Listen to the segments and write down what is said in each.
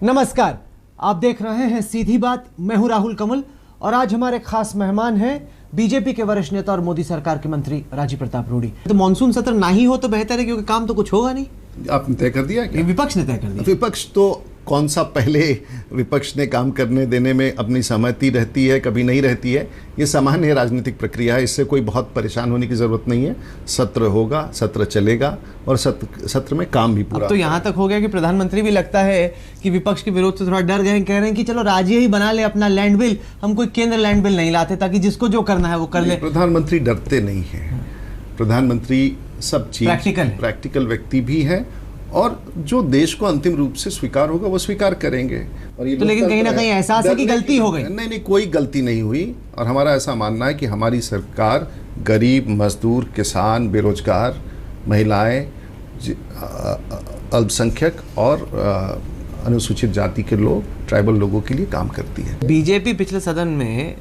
नमस्कार, आप देख रहे हैं सीधी बात। मैं हूं राहुल कमल और आज हमारे खास मेहमान हैं बीजेपी के वरिष्ठ नेता और मोदी सरकार के मंत्री राजीव प्रताप रूडी। तो मानसून सत्र ना ही हो तो बेहतर है, क्योंकि काम तो कुछ होगा नहीं। आपने तय कर दिया क्या? विपक्ष ने तय कर दिया। विपक्ष तो कौन सा पहले विपक्ष ने काम करने देने में अपनी सहमति रहती है, कभी नहीं रहती है। ये सामान्य राजनीतिक प्रक्रिया है, इससे कोई बहुत परेशान होने की जरूरत नहीं है। सत्र होगा, सत्र चलेगा और सत्र में काम भी पूरा। अब तो यहाँ तक हो गया कि प्रधानमंत्री भी लगता है कि विपक्ष के विरोध से थोड़ा डर गए, कह रहे हैं कि चलो राज्य ही बना ले अपना लैंड बिल, हम कोई केंद्र लैंड बिल नहीं लाते ताकि जिसको जो करना है वो कर ले। प्रधानमंत्री डरते नहीं है। प्रधानमंत्री सब चीज प्रैक्टिकल व्यक्ति भी है और जो देश को अंतिम रूप से स्वीकार होगा वो स्वीकार करेंगे। और ये तो लेकिन कहीं ना कहीं एहसास है कि गलती हो गई। नहीं, कोई गलती नहीं हुई और हमारा ऐसा मानना है कि हमारी सरकार गरीब, मजदूर, किसान, बेरोजगार, महिलाएं, अल्पसंख्यक और अनुसूचित जाति के लोग, ट्राइबल लोगों के लिए काम करती है। बीजेपी पिछले सदन में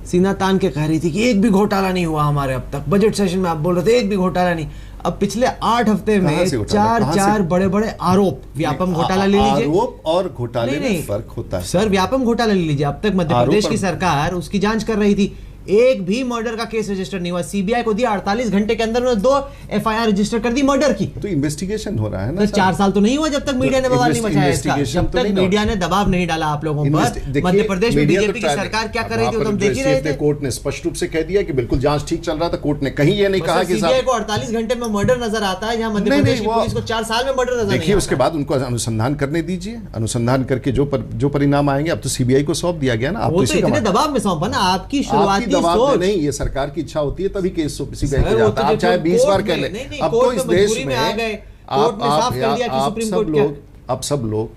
सीना तान के कह रही थी कि एक भी घोटाला नहीं हुआ हमारे अब तक। बजट सेशन में आप बोल रहे थे एक भी घोटाला नहीं। अब पिछले 8 हफ्ते में चार बड़े बड़े आरोप। व्यापम घोटाला ले लीजिए। आरोप और घोटाले में फर्क होता है सर। व्यापम घोटाला ले लीजिए। अब तक मध्य प्रदेश की सरकार उसकी जांच कर रही थी, एक भी मर्डर का केस रजिस्टर नहीं हुआ। सीबीआई को दिया 48 घंटे के अंदर 2 एफआईआर रजिस्टर कर दी मर्डर की। तो इन्वेस्टिगेशन हो रहा है ना। तो 4 साल तो नहीं हुआ जब तक मीडिया ने बवाल नहीं मचाया इसका। जब तक मीडिया ने दबाव नहीं डाला आप लोगों पर। मध्य प्रदेश में बीजेपी की सरकार क्या कर रही थी तो हम देख ही रहे थे। कोर्ट ने स्पष्ट रूप से कह दिया कि बिल्कुल जांच ठीक चल रहा था। कोर्ट ने कहीं ये नहीं कहा कि सीबीआई को 48 घंटे में मर्डर नजर आता है, जहां मध्य प्रदेश की पुलिस को 4 साल में मर्डर नजर नहीं आता। देखिए उसके बाद उनको अनुसंधान करने दीजिए। अनुसंधान करके जो परिणाम आएंगे, अब तो सीबीआई को सौंप दिया गया ना। आप तो इतने दबाव में सौंपा ना, आपकी शुरुआती सोच नहीं। ये सरकार की इच्छा होती है तभी केस सीबीआई को जाता है। आप चाहे 20 बार कह लें। अब तो इस देश में आप सब लोग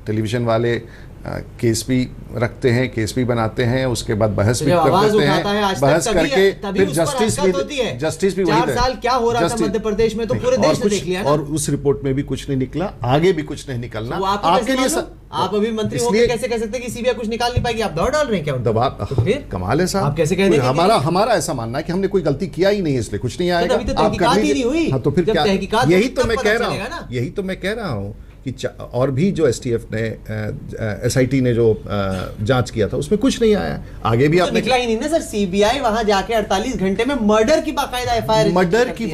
टेलीविजन वाले केस भी रखते हैं, केस भी बनाते हैं, उसके बाद बहस भी करते हैं। बहस करके फिर जस्टिस भी 4 साल क्या हो रहा था मध्य प्रदेश में तो पूरे देश ने देख लिया ना। और उस रिपोर्ट में भी कुछ नहीं निकला, आगे भी कुछ नहीं निकलना। आपके लिए आप अभी मंत्री होकर कैसे कह सकते हैं कि सीबीआई कुछ निकाल नहीं पाएगी? आप दौड़ डाल रहे हैं क्या? दबाव कमाल है साहब। आप कैसे कह देंगे? हमारा ऐसा मानना है कि हमने कोई गलती किया ही नहीं, इसलिए कुछ नहीं आएगा। तो फिर क्या? यही तो मैं कह रहा हूँ कि और भी जो एसटीएफ ने एसआईटी ने जो जांच किया था उसमें कुछ नहीं आया। आगे भी आपने निकला ही नहीं ना सर। सीबीआई वहां जाके 48 घंटे में मर्डर की बाकायदा एफआईआर, मर्डर की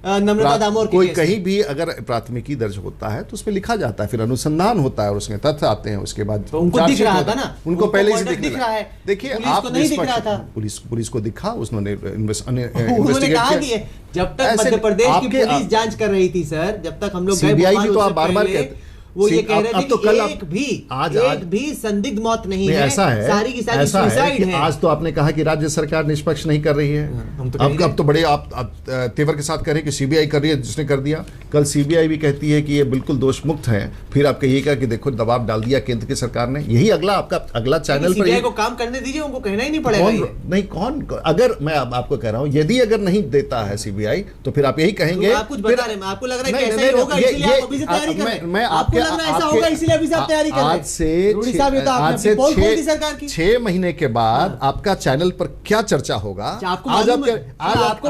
नम्रता दामोर कोई कहीं भी अगर प्राथमिकी दर्ज होता है तो उसमें लिखा जाता है, फिर अनुसंधान होता है और उसमें तथ्य आते हैं। उसके बाद तो उनको दिख रहा था ना, उनको पहले से दिख रहा है। देखिए आप नहीं दिख रहा था। पुलिस को दिखा, उसने जब तक मध्य प्रदेश की पुलिस जांच कर रही थी सर, जब तक हम लोग सीबीआई भी तो आप बार-बार कहते वो ये कह रहे थे कि एक भी संदिग्ध मौत नहीं है। ऐसा है, सारी की सारी सुसाइड है। आज तो आपने कहा कि राज्य सरकार निष्पक्ष नहीं कर रही है। अब तो बड़े आप तेवर के साथ कह रहे हैं कि सीबीआई कर रही है, जिसने कर दिया। कल सीबीआई भी कहती है कि ये बिल्कुल दोष मुक्त है, फिर आप कहिएगा कि देखो दबाव डाल दिया केंद्र की सरकार ने। यही अगला चैनल पर सीबीआई को काम करने दीजिए, उनको कहना ही नहीं पड़ेगा। नहीं कौन, अगर मैं आपको कह रहा हूँ यदि अगर नहीं देता है सीबीआई तो फिर आप यही कहेंगे। आप कुछ बता रहे हैं, आपको लग रहा है कि ऐसा ही होगा, इसलिए आप अभी से तैयारी कर रहे हैं। मैं आपके ऐसा होगा इसलिए अभी से आप तैयारी कर रहे हैं। आज से 6 महीने के बाद आपका चैनल पर क्या चर्चा होगा? आपको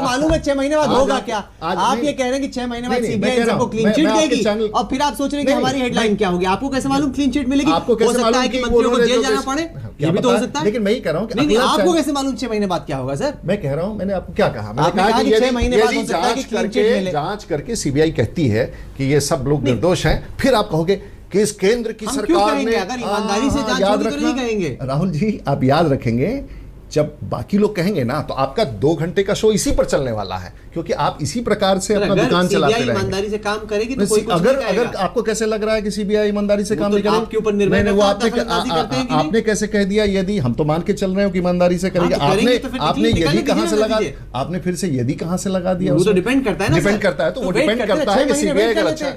मालूम है 6 महीने बाद होगा क्या? आप ये कह रहे हैं कि 6 महीने बाद सीबीआई सबको क्लीन चिट देगी और फिर आप सोच रहे हैं कि हमारी हेडलाइन क्या होगी? आपको कैसे मालूम क्लीन चिट मिलेगी? आपको कैसे मालूम कि मंत्रियों को जेल जाना पड़े? ये भी तो हो सकता है। लेकिन मैं ही कह रहा हूं कि आपको कैसे मालूम 6 महीने बाद क्या होगा? सर मैं कह रहा हूं, मैंने आपको क्या कहा? मैंने कहा कि 6 महीने बाद हो सकता है कि क्लीन चिट मिले। जांच करके सीबीआई कहती है कि ये सब लोग निर्दोष हैं, फिर आप कहोगे कि इस केंद्र की सरकार ने अगर ईमानदारी से जांच होगी तो नहीं कहेंगे। राहुल जी आप याद रखेंगे, जब बाकी लोग कहेंगे ना तो आपका 2 घंटे का शो इसी पर चलने वाला है, क्योंकि आप इसी प्रकार से अपना दुकान चलाते रहेंगे। ईमानदारी से काम करेगी तो कोई कुछ अगर आपको कैसे लग रहा है कि सीबीआई ईमानदारी से काम नहीं करेगी? आपके ऊपर निर्भर है। वो आपने कैसे कह दिया? यदि हम तो मान के चल रहे हो कि ईमानदारी से करेंगे। आपने यदि कहां से लगा, आपने फिर से यदि कहां से लगा दिया? वो तो डिपेंड करता है ना, डिपेंड करता है। तो वो डिपेंड करता है कि सीबीआई का अच्छा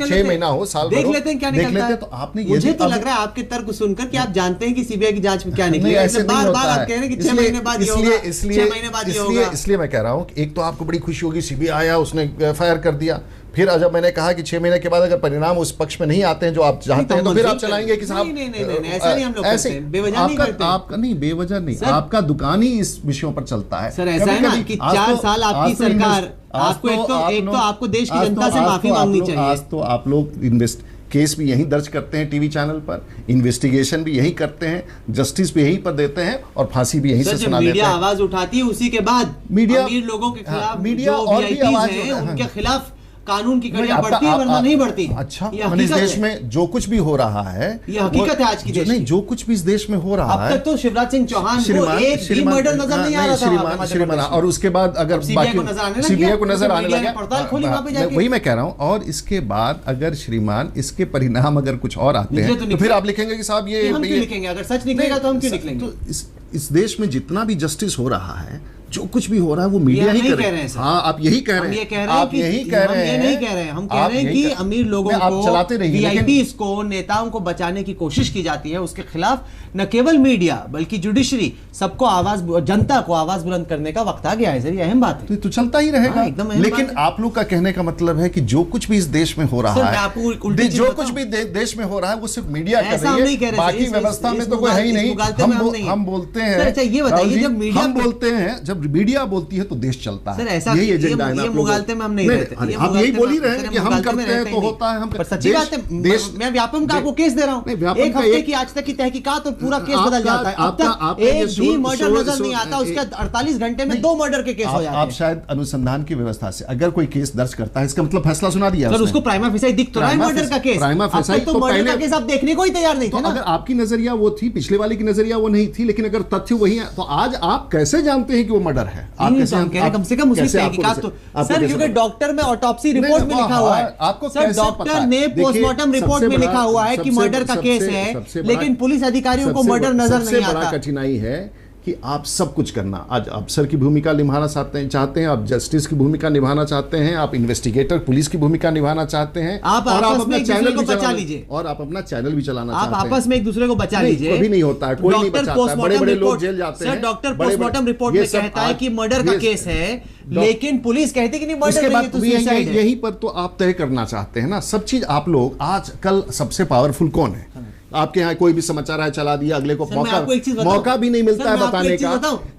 6 महीना हो, साल देख लेते हैं क्या निकलता है। तो आपने मुझे तो लग रहा है आपके तर्क सुनकर कि आप जानते हैं कि सीबीआई की जांच में क्या निकलेगा। बार-बार आप कह रहे हैं कि 6 महीने बाद ये होगा, 6 महीने बाद ये होगा। इसलिए मैं कह रहा हूं कि एक तो आपको बड़ी खुशी होगी सीबीआई आया, उसने एफआईआर कर दिया। फिर जब मैंने कहा कि 6 महीने के बाद अगर परिणाम उस पक्ष में नहीं आते हैं जो आप चाहते हैं तो फिर आप चलाएंगे कि साहब नहीं, ऐसा नहीं हम लोग करते हैं, बेवजह नहीं करते। आपका नहीं, बेवजह नहीं, आपका दुकान ही इस विषयों पर चलता है। सर ऐसा है ना कि 4 साल आपकी सरकार, आपको एक तो आपको देश की जनता से माफी मांगनी चाहिए। आज तो आप लोग इन्वेस्ट केस भी यहीं दर्ज करते हैं टीवी चैनल पर, इन्वेस्टिगेशन भी यहीं करते हैं, जस्टिस भी यहीं पर देते हैं और फांसी भी यहीं से सुना देते हैं। मीडिया आवाज उठाती है उसी के बाद मीडिया अमीर लोगों के खिलाफ, मीडिया जो और भी आवाज हैं उनके खिलाफ कानून की कड़ियां बढ़ती है वरना नहीं बढ़ती। अच्छा, इस देश में जो कुछ भी हो रहा है ये हकीकत है आज की देश नहीं, जो कुछ भी इस देश में हो रहा है। अब तक तो शिवराज सिंह चौहान को एक भी मर्डर नजर नहीं आ रहा था श्रीमान, और उसके बाद अगर सीबीआई को नजर आने लगा, पड़ताल खोली वहां पे जाके। वही मैं कह रहा हूं। और इसके बाद अगर श्रीमान इसके परिणाम अगर कुछ और आते हैं तो फिर आप लिखेंगे कि साहब ये हम क्यों लिखेंगे? अगर सच निकलेगा तो हम क्यों निकलेंगे? तो इस देश में जितना भी जस्टिस हो रहा है, जो कुछ भी हो रहा है वो मीडिया ही कर रहे हैं। हाँ, आप यही कह रहे हैं, आप यही कह रहे हैं। नहीं कह रहे हैं, हम कह रहे हैं कि अमीर लोगों को, चलाते रहिए, वीआईपीज़ को, नेताओं को बचाने की कोशिश की जाती है। उसके खिलाफ न केवल मीडिया बल्कि जुडिशरी, सबको आवाज, जनता को आवाज बुलंद करने का वक्त आ गया है सर। ये अहम बात है। तो चलता ही रहेगा एकदम। लेकिन आप लोग का कहने का मतलब है कि जो कुछ भी इस देश में हो रहा है, जो कुछ भी देश में हो रहा है वो सिर्फ मीडिया कर रही है, बाकी व्यवस्था में तो कोई है ही नहीं। हम बोलते हैं, ये बताइए, जब मीडिया बोलते हैं, जब मीडिया बोलती है तो देश चलता है। सर ऐसा यही एजेंडा है। ये मुगालते में हम नहीं रहते। आप यही बोल ही रहे हैं कि हम करते हैं तो होता है। हम पर सच्ची बात है, मैं व्यापम का आपको केस दे रहा हूं। एक हफ्ते की आज तक की तहकीकात और पूरा केस बदल जाता है। अब तक एक भी मर्डर नजर नहीं आता, उसके 48 घंटे में 2 मर्डर के केस हो जाते हैं। आप शायद अनुसंधान की व्यवस्था से अगर कोई केस दर्ज करता है, इसका मतलब फैसला सुना दिया सर, उसको प्राइमा फेसाई दिख तो रहा है मर्डर का केस। प्राइमा फेसाई तो मर्डर का केस आप देखने को ही तैयार नहीं थे ना। अगर आपकी नजरिया वो थी, पिछले वाले की नजरिया वो नहीं थी, लेकिन अगर तथ्य वही है तो आज आप कैसे जानते हैं कि वो मर्डर है? आप कैसे, कम से कम उसकी तहकीकात तो सर, क्योंकि डॉक्टर में ऑटोप्सी रिपोर्ट में लिखा हुआ है। आपको सर, डॉक्टर ने पोस्टमार्टम रिपोर्ट में लिखा हुआ है कि मर्डर का केस है, लेकिन पुलिस अधिकारियों को मर्डर नजर नहीं आता। सबसे बड़ा कठिनाई है कि आप सब कुछ करना, आज अफसर की भूमिका निभाना चाहते हैं, आप जस्टिस की भूमिका निभाना चाहते हैं, आप इन्वेस्टिगेटर पुलिस की भूमिका निभाना चाहते हैं, आप आपस में एक दूसरे को बचा लीजिए, और आप अपना चैनल भी चलाना चाहते हैं। आप आपस में एक दूसरे को बचा लीजिए। कभी नहीं होता है, कोई नहीं बचाता है, बड़े-बड़े लोग जेल जाते हैं। सर, डॉक्टर पोस्टमार्टम रिपोर्ट में कहता है कि मर्डर का केस है, लेकिन पुलिस कहती है कि नहीं मर्डर नहीं है, तो सुसाइड है। यही पर तो आप तय करना चाहते हैं ना सब चीज। आप लोग आज कल सबसे पावरफुल कौन है? आपके यहाँ कोई भी समाचार है चला दिया, अगले को मौका भी नहीं मिलता है बताने का।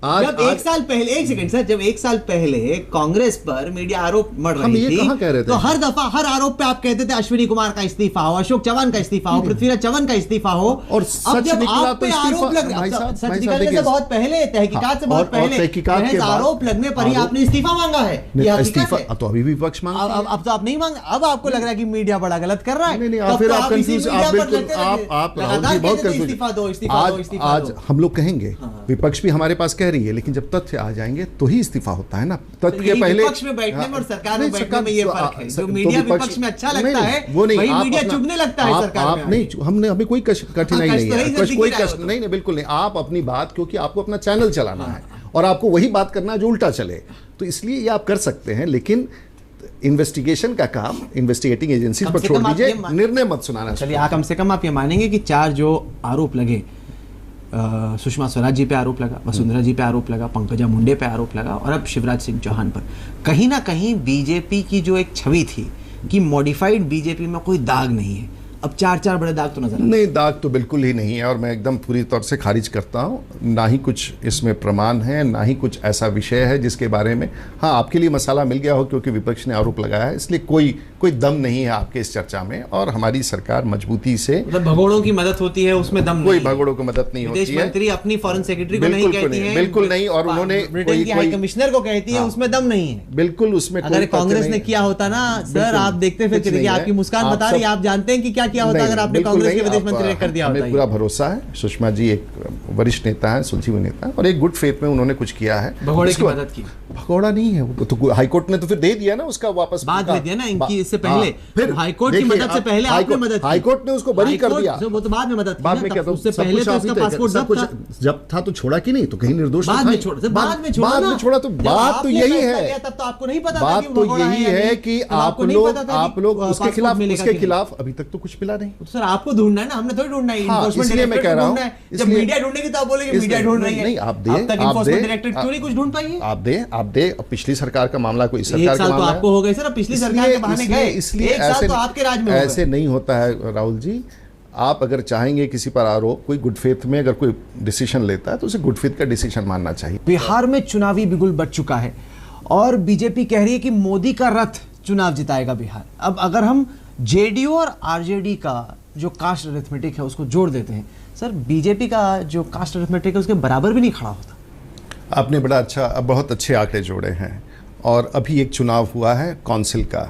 आज जब 1 साल पहले, 1 सेकंड सर, जब 1 साल पहले कांग्रेस पर मीडिया आरोप मर रही थी, कह रहे थे? तो हर दफा हर आरोप पे आप कहते थे अश्विनी कुमार का इस्तीफा हो, अशोक चव्हाण का इस्तीफा हो, पृथ्वीराज चव्हाण का इस्तीफा हो। और सच निकला तो आरोप लग रहा, सच निकलने से बहुत पहले, तहकीकात से बहुत पहले आरोप लगने पर ही आपने इस्तीफा मांगा है। तो अभी भी विपक्ष मांग, अब तो आप नहीं मांग, अब आपको लग रहा है कि मीडिया बड़ा गलत कर रहा है। फिर आप कंफ्यूज, आप आज हम लोग कहेंगे, विपक्ष भी हमारे पास कह रही है, लेकिन जब तथ्य आ जाएंगे तो ही इस्तीफा होता है ना। तथ्य के पहले विपक्ष में बैठने में और सरकार में बैठने में ये फर्क है। जो मीडिया विपक्ष में अच्छा लगता है वो नहीं, मीडिया चुभने लगता है सरकार में। नहीं, हमने अभी कोई कठिनाई नहीं है, कोई कष्ट नहीं, बिल्कुल नहीं। आप अपनी बात, क्योंकि आपको अपना चैनल चलाना है और आपको वही बात करना है जो उल्टा चले, तो इसलिए ये आप कर सकते हैं। लेकिन इन्वेस्टिगेशन का काम इन्वेस्टिगेटिंग एजेंसी पर छोड़ दीजिए, निर्णय मत सुनाना। चलिए, कम से कम आप ये मानेंगे कि 4 जो आरोप लगे, सुषमा स्वराज जी पे आरोप लगा, वसुंधरा जी पे आरोप लगा, पंकजा मुंडे पे आरोप लगा, और अब शिवराज सिंह चौहान पर कहीं ना कहीं बीजेपी की जो एक छवि थी कि मॉडिफाइड बीजेपी में कोई दाग नहीं है, अब 4 बड़े दाग तो नजर नहीं। दाग तो बिल्कुल ही नहीं है, और मैं एकदम पूरी तौर से खारिज करता हूँ। ना ही कुछ इसमें प्रमाण है, ना ही कुछ ऐसा विषय है जिसके बारे में, हाँ, आपके लिए मसाला मिल गया हो क्योंकि विपक्ष ने आरोप लगाया है, इसलिए कोई दम नहीं है आपके इस चर्चा में। और हमारी सरकार मजबूती से, मतलब भगोड़ों की मदद होती है उसमें दम नहीं, कोई भगोड़ों की मदद नहीं होती है। विदेश मंत्री अपनी फॉरेन सेक्रेटरी को नहीं कहती है, बिल्कुल नहीं, और उन्होंने ब्रिटेन की हाई कमिश्नर को कहती है, उसमें दम नहीं है, बिल्कुल। उसमें अगर कांग्रेस ने किया होता ना सर, आप देखते फिर देखिए, आपकी मुस्कान बता रही है, आप जानते हैं कि क्या किया होता अगर आपने कांग्रेस के विदेश मंत्री ने कर दिया होता। हमें पूरा भरोसा है, सुषमा जी एक वरिष्ठ नेता है, सुलझे हुए नेता है, और एक गुड फेथ में उन्होंने कुछ किया है। भगोड़े की मदद की, भगोड़ा नहीं है वो तो, हाईकोर्ट ने तो फिर दे दिया ना उसका वापस, बाद में दिया ना इनकी, इससे पहले फिर हाईकोर्ट की मदद से पहले आपने मदद की, हाईकोर्ट ने उसको बरी कर दिया, वो तो बाद में मदद की, बाद में क्या, उससे पहले तो उसका पासपोर्ट जब था तो छोड़ा कि नहीं, तो कहीं निर्दोष बाद में छोड़ा, बाद में छोड़ा, तो बात तो यही है, तब तो आपको नहीं पता, बात तो यही है कि आप लोग उसके खिलाफ अभी तक तो कुछ मिला नहीं। सर, आपको ढूंढना है ना, हमने थोड़ी ढूंढना है, इसलिए मैं कह रहा हूं, जब मीडिया ढूंढेगी तो आप बोलेंगे मीडिया ढूंढ रही है। नहीं, आप दे, क्यों नहीं कुछ ढूंढ पाई? आप दे। पिछली सरकार का मामला, कोई सरकार का मामला आपको हो गए सर, पिछली सरकार के बहाने गए, इसलिए ऐसे तो आपके राज में ऐसे नहीं होता है राहुल जी। आप अगर चाहेंगे किसी पर आरोप, कोई गुड फेथ में अगर कोई डिसीजन लेता है तो उसे गुड फेथ का डिसीजन मानना चाहिए। बिहार में चुनावी बिगुल बच चुका है और बीजेपी कह रही है कि मोदी का रथ चुनाव जिताएगा बिहार। अब अगर हम जेडीयू और आरजेडी का जो कास्ट अरिथमेटिक है उसको जोड़ देते हैं, सर बीजेपी का जो कास्ट अरिथमेटिक है उसके बराबर भी नहीं खड़ा होता। आपने बड़ा अच्छा, बहुत अच्छे आंकड़े जोड़े हैं। और अभी एक चुनाव हुआ है काउंसिल का,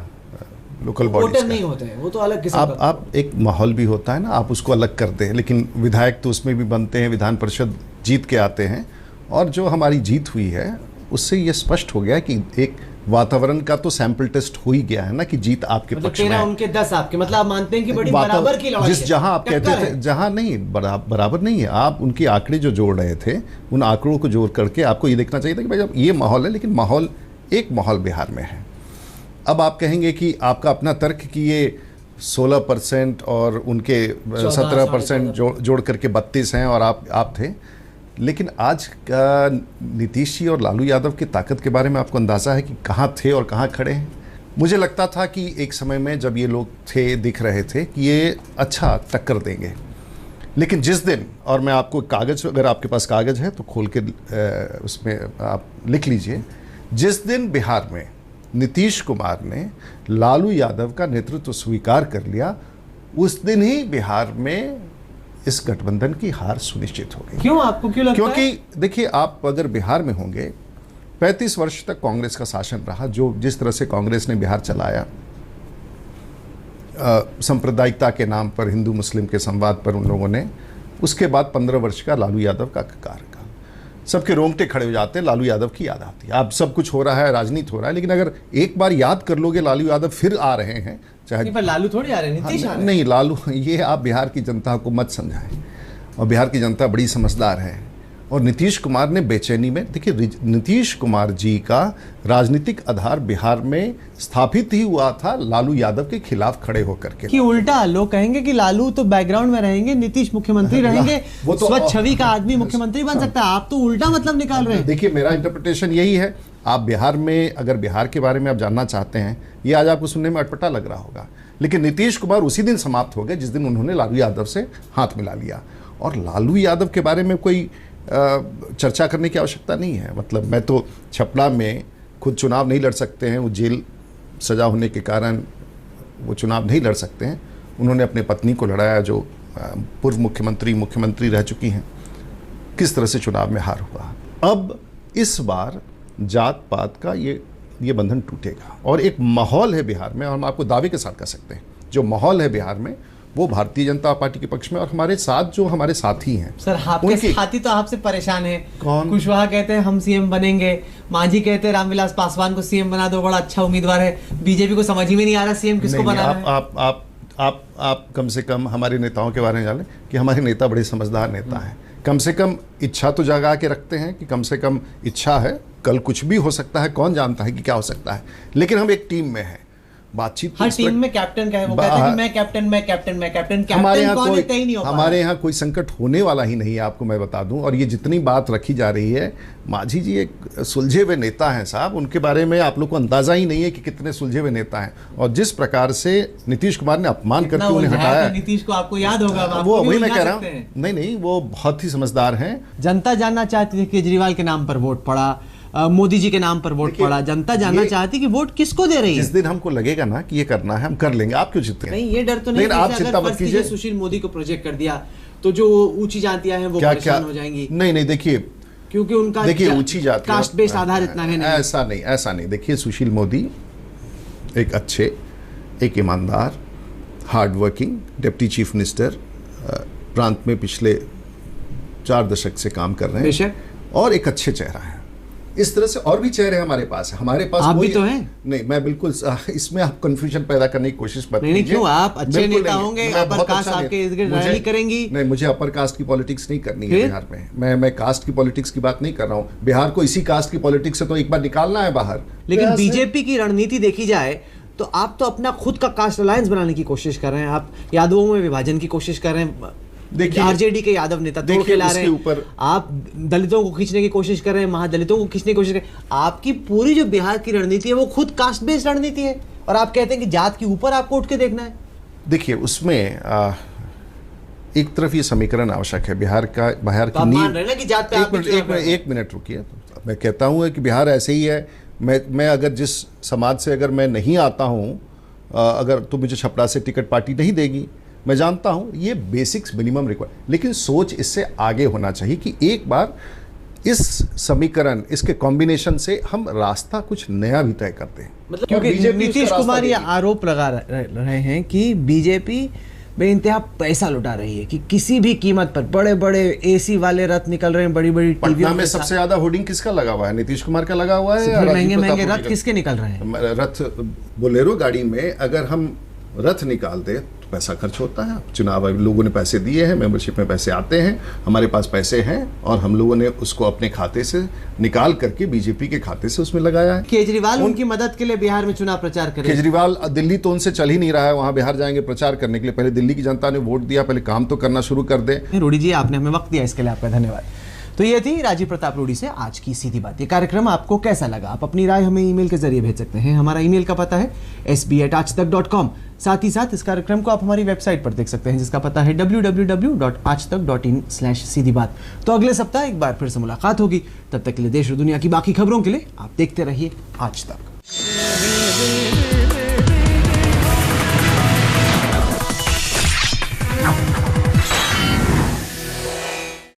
लोकल बॉडीज का, नहीं होते हैं वो तो अलग किस्म का। आप एक माहौल भी होता है ना, आप उसको अलग करते हैं, लेकिन विधायक तो उसमें भी बनते हैं, विधान परिषद जीत के आते हैं। और जो हमारी जीत हुई है उससे ये स्पष्ट हो गया कि एक वातावरण का तो सैंपल टेस्ट हो ही गया है ना कि जीत आपके पक्ष में है। उनके 10 आपके, मतलब आप मानते हैं कि बड़ी बराबर की लड़ाई जिस जहां आप कहते थे, जहां नहीं बराबर नहीं है, आप उनके आंकड़े जो जोड़ रहे थे उन आंकड़ों को जोड़ करके आपको ये देखना चाहिए था कि भाई अब ये माहौल है, लेकिन माहौल एक माहौल बिहार में है। अब आप कहेंगे कि आपका अपना तर्क कि ये 16% और उनके 17% जोड़ करके 32 हैं और आप थे, लेकिन आज का नीतीश जी और लालू यादव की ताकत के बारे में आपको अंदाज़ा है कि कहाँ थे और कहाँ खड़े हैं? मुझे लगता था कि एक समय में जब ये लोग थे, दिख रहे थे कि ये अच्छा टक्कर देंगे, लेकिन जिस दिन, और मैं आपको कागज़, अगर आपके पास कागज़ है तो खोल के उसमें आप लिख लीजिए, जिस दिन बिहार में नीतीश कुमार ने लालू यादव का नेतृत्व स्वीकार कर लिया, उस दिन ही बिहार में इस गठबंधन की हार सुनिश्चित हो गई। क्यों, आपको क्यों लगता है? क्योंकि देखिए, आप अगर बिहार में होंगे, 35 वर्ष तक कांग्रेस का शासन रहा, जो जिस तरह से कांग्रेस ने बिहार चलाया, सांप्रदायिकता के नाम पर, हिंदू मुस्लिम के संवाद पर उन लोगों ने, उसके बाद 15 वर्ष का लालू यादव का कार्यकाल, सबके रोंगटे खड़े हो जाते हैं, लालू यादव की याद आती है। अब सब कुछ हो रहा है, राजनीति हो रहा है, लेकिन अगर एक बार याद कर लोगे लालू यादव फिर आ रहे हैं, चाहे पर लालू थोड़ी आ रहे हैं, नीतीश आ रहे हैं। नहीं, लालू, ये आप बिहार की जनता को मत समझाएं, और बिहार की जनता बड़ी समझदार है। और नीतीश कुमार ने बेचैनी में, देखिए नीतीश कुमार जी का राजनीतिक आधार बिहार में स्थापित ही हुआ था लालू यादव के खिलाफ खड़े होकर के। कि उल्टा लोग कहेंगे कि लालू तो बैकग्राउंड में रहेंगे, नीतीश मुख्यमंत्री रहेंगे, वो तो स्वच्छ छवि का आदमी मुख्यमंत्री बन सकता है। आप तो उल्टा मतलब निकाल रहे हैं। देखिए, मेरा इंटरप्रिटेशन यही है। आप बिहार में, अगर बिहार के बारे में आप जानना चाहते हैं, ये आज आपको सुनने में अटपटा लग रहा होगा, लेकिन नीतीश कुमार उसी दिन समाप्त हो गए जिस दिन उन्होंने लालू यादव से हाथ मिला लिया। और लालू यादव के बारे में कोई चर्चा करने की आवश्यकता नहीं है। मतलब मैं तो छपरा में खुद चुनाव नहीं लड़ सकते हैं, वो जेल सजा होने के कारण वो चुनाव नहीं लड़ सकते हैं। उन्होंने अपने पत्नी को लड़ाया, जो पूर्व मुख्यमंत्री रह चुकी हैं। किस तरह से चुनाव में हार हुआ। अब इस बार जात पात का ये बंधन टूटेगा, और एक माहौल है बिहार में, और हम आपको दावे के साथ कह सकते हैं जो माहौल है बिहार में वो भारतीय जनता पार्टी के पक्ष में, और हमारे साथ जो हमारे साथी हैं। सर, आपके साथी तो आपसे परेशान है। कौन? कुशवाहा कहते हैं हम सीएम बनेंगे, मांझी कहते हैं रामविलास पासवान को सीएम बना दो, बड़ा अच्छा उम्मीदवार है। बीजेपी को समझ ही में नहीं आ रहा सीएम किसको बनाना है। आप कम से कम हमारे नेताओं के बारे में जाने कि हमारे नेता बड़े समझदार नेता हैं। कम से कम इच्छा तो जगा के रखते हैं कि कम से कम इच्छा है, कल कुछ भी हो सकता है, कौन जानता है कि क्या हो सकता है, लेकिन हम एक टीम में हैं। बातचीत हर टीम में कैप्टन का है, वो कहते हैं कि मैं कैप्टन हमारे यहाँ कौन है तय नहीं हो पा रहा। हमारे यहाँ कोई संकट होने वाला ही नहीं है, आपको मैं बता दूं। और ये जितनी बात रखी जा रही है, मांझी जी एक सुलझे हुए नेता हैं साहब, उनके बारे में आप लोग को अंदाजा ही नहीं है कि कितने सुलझे हुए नेता हैं। और जिस प्रकार से नीतीश कुमार ने अपमान करके उन्हें हटाया, नीतीश को आपको याद होगा, वो वही मैं कह रहा हूँ। नहीं, वो बहुत ही समझदार हैं। जनता जानना चाहती थी केजरीवाल के नाम पर वोट पड़ा, मोदी जी के नाम पर वोट पड़ा, जनता जानना चाहती कि वोट किसको दे रही है। जिस दिन हमको लगेगा ना कि ये करना है, हम कर लेंगे। आप क्यों चिंता? नहीं, ये डर तो नहीं। आप चिंता मत कीजिए। सुशील मोदी को प्रोजेक्ट कर दिया तो जो ऊंची जातियां हैं वो परेशान हो जाएंगी। नहीं, देखिए, क्योंकि उनका देखिए ऊंची जाति कास्ट बेस्ड आधार इतना है नहीं। ऐसा नहीं। देखिए, सुशील मोदी एक अच्छे, एक ईमानदार, hard working deputy chief minister प्रांत में पिछले 4 दशक से काम कर रहे हैं, और एक अच्छे चेहरा है। इस तरह से और भी चेहरे हमारे पास है। हमारे पास आप भी तो हैं। नहीं, मैं बिल्कुल, इसमें आप कंफ्यूजन पैदा करने की कोशिश मत कीजिए। नहीं, क्यों? आप अच्छे नेता होंगे, अपर कास्ट आपके इर्द-गिर्द रैली करेंगी। नहीं, मुझे अपर कास्ट की पॉलिटिक्स नहीं करनी है बिहार में। मैं कास्ट की पॉलिटिक्स की बात नहीं कर रहा हूँ। बिहार को इसी कास्ट की पॉलिटिक्स से तो एक बार निकालना है बाहर। लेकिन बीजेपी की रणनीति देखी जाए तो आप तो अपना खुद का कास्ट अलायंस बनाने की कोशिश कर रहे हैं। आप यादवों में विभाजन की कोशिश कर रहे हैं। देखिए, आरजेडी के यादव नेता तोड़ के ला रहे हैं। आप दलितों को खींचने की कोशिश कर रहे हैं, महादलितों को खींचने की कोशिश कर रहे हैं। आपकी पूरी जो बिहार की रणनीति है वो खुद कास्ट बेस्ड रणनीति है, और आप कहते हैं कि जात के ऊपर आपको उठ के देखना है। देखिए, उसमें एक तरफ ये समीकरण आवश्यक है। बिहार की नींव, एक मिनट रुकिए। मैं कहता हूँ कि बिहार ऐसे ही है। मैं अगर जिस समाज से अगर मैं नहीं आता हूँ, अगर तुम मुझे छपरा से टिकट पार्टी नहीं देगी, मैं जानता हूँ ये बेसिक्स मिनिमम रिक्वायर, लेकिन सोच इससे आगे होना चाहिए कि एक बार इस समीकरण, इसके कॉम्बिनेशन से हम रास्ता कुछ नया भी तय करते हैं। मतलब क्योंकि नीतीश कुमार ये आरोप लगा रहे हैं कि बीजेपी बेइंतहा पैसा लुटा रही है, कि किसी भी कीमत पर बड़े बड़े एसी वाले रथ निकल रहे हैं, बड़ी बड़ी पटना में सबसे ज्यादा होर्डिंग किसका लगा हुआ है? नीतीश कुमार का लगा हुआ है। महंगे महंगे रथ किसके निकल रहे हैं? रथ बोलेरो गाड़ी में अगर हम रथ निकाल दे तो पैसा खर्च होता है। चुनाव लोगों ने पैसे दिए हैं, मेंबरशिप में पैसे आते हैं, हमारे पास पैसे हैं और हम लोगों ने उसको अपने खाते से निकाल करके बीजेपी के खाते से उसमें लगाया है। केजरीवाल उनकी मदद के लिए बिहार में चुनाव प्रचार करें। केजरीवाल दिल्ली तो उनसे चल ही नहीं रहा है, वहां बिहार जाएंगे प्रचार करने के लिए। पहले दिल्ली की जनता ने वोट दिया, पहले काम तो करना शुरू कर दे। रूडी जी, आपने हमें वक्त दिया, इसके लिए आपका धन्यवाद। तो ये थी राजीव प्रताप रूडी से आज की सीधी बात। ये कार्यक्रम आपको कैसा लगा? आप अपनी राय हमें ईमेल के जरिए भेज सकते हैं। हमारा ईमेल का पता है sb@aajtak.com। साथ ही साथ इस कार्यक्रम को आप हमारी वेबसाइट पर देख सकते हैं, जिसका पता है www.aajtak.in/सीधी बात। तो अगले सप्ताह एक बार फिर से मुलाकात होगी। तब तक के लिए देश और दुनिया की बाकी खबरों के लिए आप देखते रहिए आज तक।